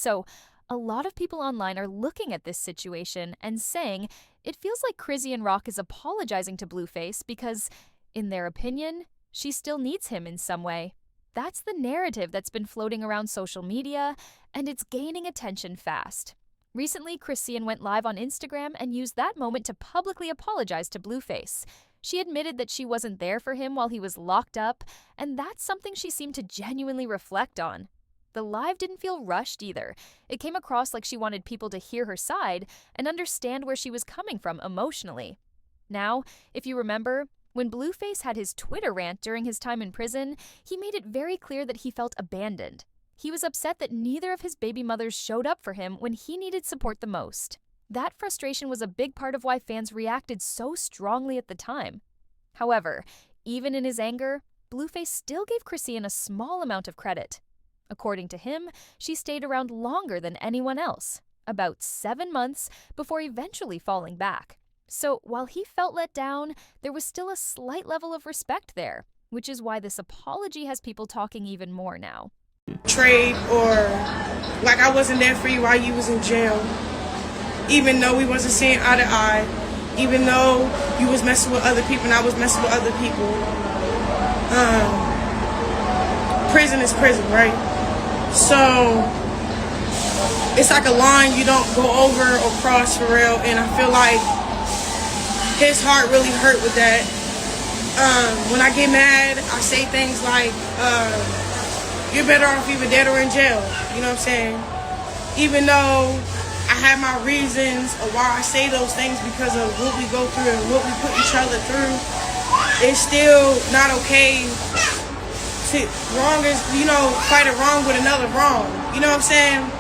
So, a lot of people online are looking at this situation and saying it feels like Chrissy Rock is apologizing to Blueface because, in their opinion, she still needs him in some way. That's the narrative that's been floating around social media, and it's gaining attention fast. Recently, Christian went live on Instagram and used that moment to publicly apologize to Blueface. She admitted that she wasn't there for him while he was locked up, and that's something she seemed to genuinely reflect on. The live didn't feel rushed either. It came across like she wanted people to hear her side and understand where she was coming from emotionally. Now, if you remember, when Blueface had his Twitter rant during his time in prison, he made it very clear that he felt abandoned. He was upset that neither of his baby mothers showed up for him when he needed support the most. That frustration was a big part of why fans reacted so strongly at the time. However, even in his anger, Blueface still gave Christian a small amount of credit. According to him, she stayed around longer than anyone else, about 7 months, before eventually falling back. So while he felt let down, there was still a slight level of respect there, which is why this apology has people talking even more now. Trade, or like I wasn't there for you while you was in jail, even though we wasn't seeing eye to eye, even though you was messing with other people and I was messing with other people. Prison is prison, right? So it's like a line you don't go over or cross for real, and I feel like his heart really hurt with that. When I get mad, I say things like, you're better off either dead or in jail. You know what I'm saying? Even though I have my reasons of why I say those things because of what we go through and what we put each other through, it's still not okay to fight a wrong with another wrong. You know what I'm saying?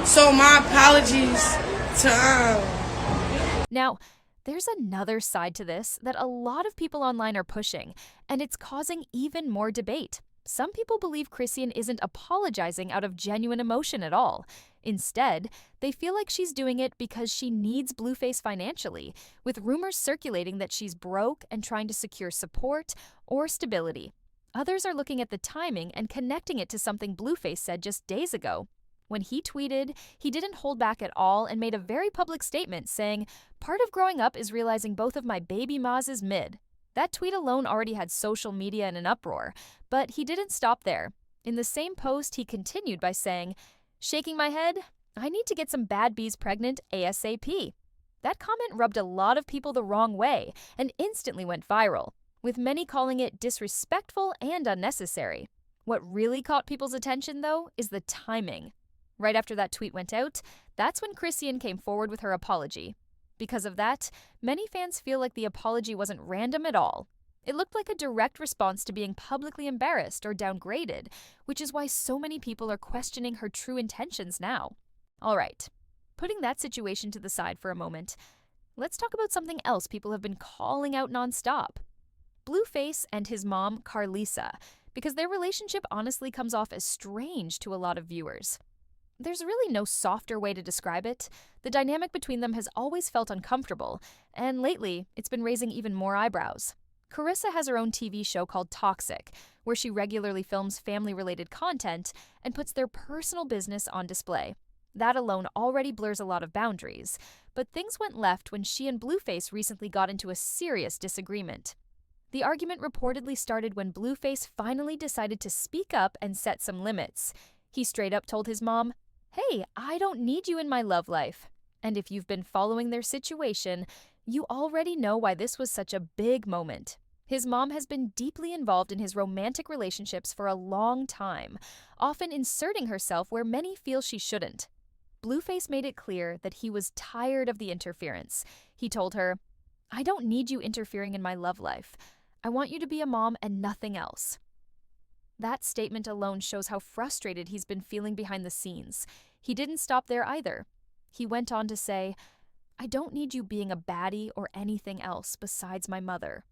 So my apologies to Now, there's another side to this that a lot of people online are pushing, and it's causing even more debate. Some people believe Christian isn't apologizing out of genuine emotion at all. Instead, they feel like she's doing it because she needs Blueface financially, with rumors circulating that she's broke and trying to secure support or stability. Others are looking at the timing and connecting it to something Blueface said just days ago. When he tweeted, he didn't hold back at all and made a very public statement saying, "Part of growing up is realizing both of my baby ma's is mid." That tweet alone already had social media in an uproar, but he didn't stop there. In the same post, he continued by saying, "Shaking my head, I need to get some bad bees pregnant ASAP." That comment rubbed a lot of people the wrong way and instantly went viral, with many calling it disrespectful and unnecessary. What really caught people's attention, though, is the timing. Right after that tweet went out, that's when Christian came forward with her apology. Because of that, many fans feel like the apology wasn't random at all. It looked like a direct response to being publicly embarrassed or downgraded, which is why so many people are questioning her true intentions now. All right, putting that situation to the side for a moment, let's talk about something else people have been calling out nonstop. Blueface and his mom, Carlisa, because their relationship honestly comes off as strange to a lot of viewers. There's really no softer way to describe it. The dynamic between them has always felt uncomfortable, and lately, it's been raising even more eyebrows. Carissa has her own TV show called Toxic, where she regularly films family-related content and puts their personal business on display. That alone already blurs a lot of boundaries, but things went left when she and Blueface recently got into a serious disagreement. The argument reportedly started when Blueface finally decided to speak up and set some limits. He straight up told his mom, "Hey, I don't need you in my love life." And if you've been following their situation, you already know why this was such a big moment. His mom has been deeply involved in his romantic relationships for a long time, often inserting herself where many feel she shouldn't. Blueface made it clear that he was tired of the interference. He told her, "I don't need you interfering in my love life. I want you to be a mom and nothing else." That statement alone shows how frustrated he's been feeling behind the scenes. He didn't stop there either. He went on to say, "I don't need you being a baddie or anything else besides my mother."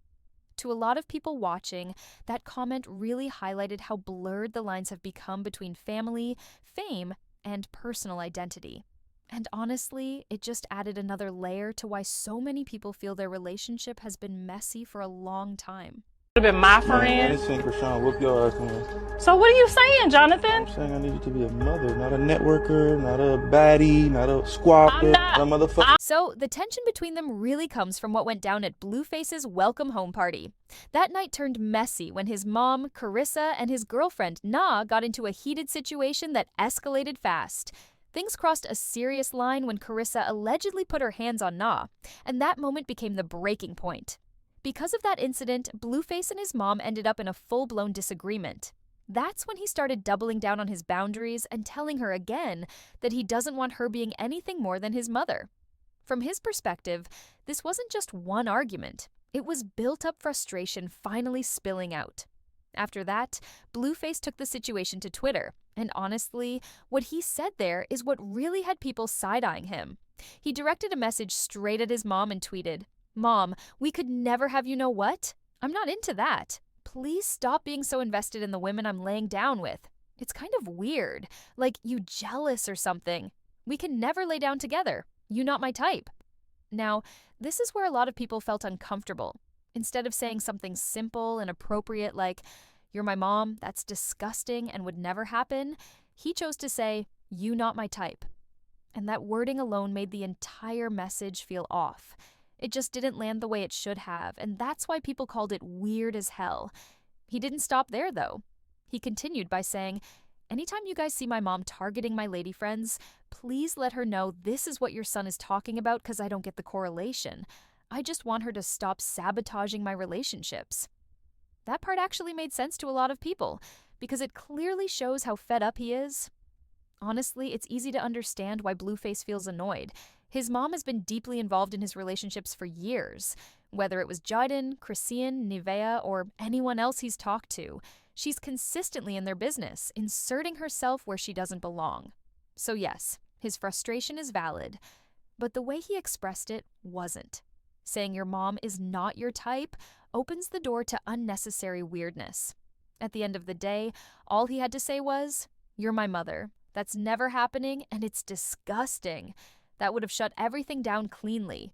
To a lot of people watching, that comment really highlighted how blurred the lines have become between family, fame, and personal identity. And honestly, it just added another layer to why so many people feel their relationship has been messy for a long time. Would have been my I friend. ain't seen Krishan whoop your ass, man. So what are you saying, Jonathan? I'm saying I need you to be a mother, not a networker, not a baddie, not a squawker, not a motherfucker. So, the tension between them really comes from what went down at Blueface's welcome home party. That night turned messy when his mom, Carissa, and his girlfriend, Na, got into a heated situation that escalated fast. Things crossed a serious line when Carissa allegedly put her hands on Na, and that moment became the breaking point. Because of that incident, Blueface and his mom ended up in a full-blown disagreement. That's when he started doubling down on his boundaries and telling her again that he doesn't want her being anything more than his mother. From his perspective, this wasn't just one argument. It was built-up frustration finally spilling out. After that, Blueface took the situation to Twitter, and honestly, what he said there is what really had people side-eyeing him. He directed a message straight at his mom and tweeted, "Mom, we could never have you know what? I'm not into that. Please stop being so invested in the women I'm laying down with. It's kind of weird, like you jealous or something. We can never lay down together. You not my type." Now, this is where a lot of people felt uncomfortable. Instead of saying something simple and appropriate like, "You're my mom, that's disgusting and would never happen," he chose to say, "You not my type." And that wording alone made the entire message feel off. It just didn't land the way it should have, and that's why people called it weird as hell. He didn't stop there, though. He continued by saying, "Anytime you guys see my mom targeting my lady friends, please let her know this is what your son is talking about because I don't get the correlation. I just want her to stop sabotaging my relationships." That part actually made sense to a lot of people because it clearly shows how fed up he is. Honestly, it's easy to understand why Blueface feels annoyed. His mom has been deeply involved in his relationships for years. Whether it was Jayden, Christian, Nivea, or anyone else he's talked to, she's consistently in their business, inserting herself where she doesn't belong. So yes, his frustration is valid, but the way he expressed it wasn't. Saying your mom is not your type opens the door to unnecessary weirdness. At the end of the day, all he had to say was, "You're my mother. That's never happening, and it's disgusting." That would have shut everything down cleanly.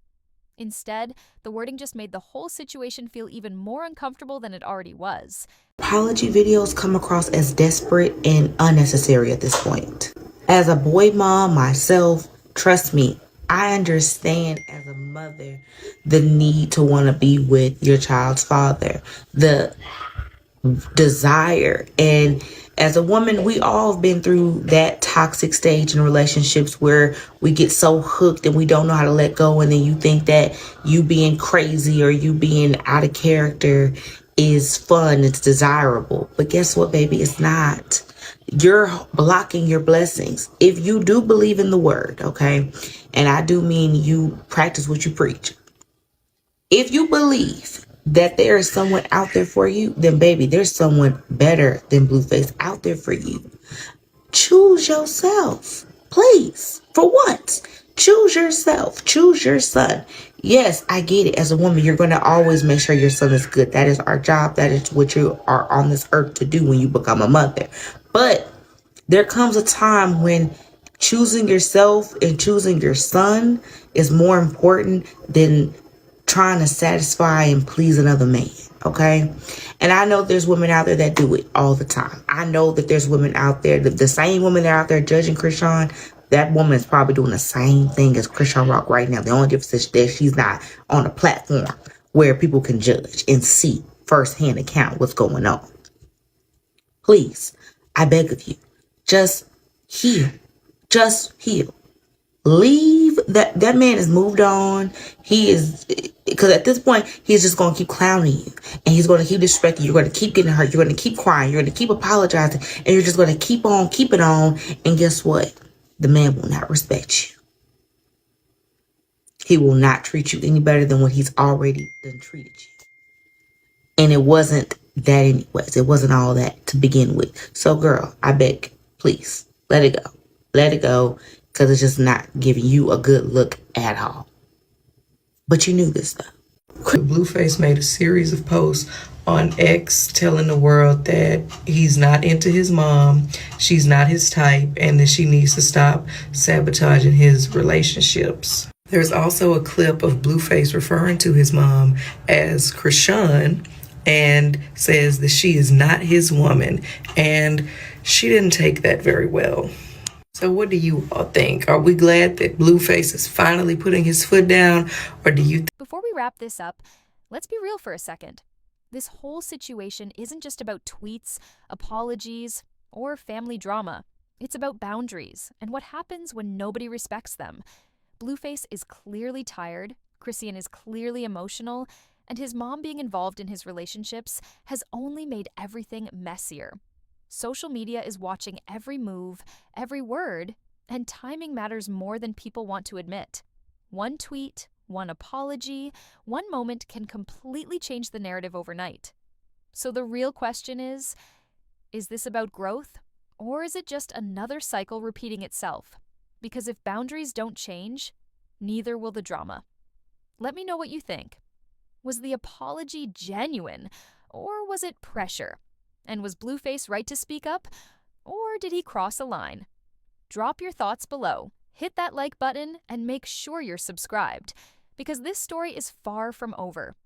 Instead, the wording just made the whole situation feel even more uncomfortable than it already was. Apology videos come across as desperate and unnecessary at this point. As a boy mom myself, trust me, I understand as a mother the need to want to be with your child's father, the desire. And as a woman, we all have been through that toxic stage in relationships where we get so hooked and we don't know how to let go. And then you think that you being crazy or you being out of character is fun, it's desirable. But guess what, baby? It's not. You're blocking your blessings. If you do believe in the word, okay? And I do mean you practice what you preach. If you believe that there is someone out there for you, then baby, there's someone better than Blueface out there for you. Choose yourself, please. For once, choose yourself. Choose your son. Yes, I get it. As a woman, you're going to always make sure your son is good. That is our job. That is what you are on this earth to do when you become a mother. But there comes a time when choosing yourself and choosing your son is more important than trying to satisfy and please another man, okay? And I know there's women out there that do it all the time. I know that there's women out there, the same women that are out there judging Krishan, that woman is probably doing the same thing as Krishan Rock right now. The only difference is that she's not on a platform where people can judge and see firsthand account what's going on. Please, I beg of you, just heal. Just heal. Leave that man has moved on. He is, because at this point he's just going to keep clowning you and he's going to keep disrespecting you. You're going to keep getting hurt. You're going to keep crying. You're going to keep apologizing and you're just going to keep on keeping on. And guess what? The man will not respect you. He will not treat you any better than what he's already done treated you. And it wasn't that anyways. It wasn't all that to begin with. So girl, I beg, please let it go. Let it go. Because it's just not giving you a good look at all. But you knew this stuff. Blueface made a series of posts on X telling the world that he's not into his mom, she's not his type, and that she needs to stop sabotaging his relationships. There's also a clip of Blueface referring to his mom as Krishan and says that she is not his woman, and she didn't take that very well. So what do you all think? Are we glad that Blueface is finally putting his foot down, or do you Before we wrap this up, let's be real for a second. This whole situation isn't just about tweets, apologies, or family drama. It's about boundaries and what happens when nobody respects them. Blueface is clearly tired, Christian is clearly emotional, and his mom being involved in his relationships has only made everything messier. Social media is watching every move, every word, and timing matters more than people want to admit. One tweet, one apology, one moment can completely change the narrative overnight. So the real question is this about growth, or is it just another cycle repeating itself? Because if boundaries don't change, neither will the drama. Let me know what you think. Was the apology genuine, or was it pressure? And was Blueface right to speak up, or did he cross a line? Drop your thoughts below, hit that like button, and make sure you're subscribed, because this story is far from over.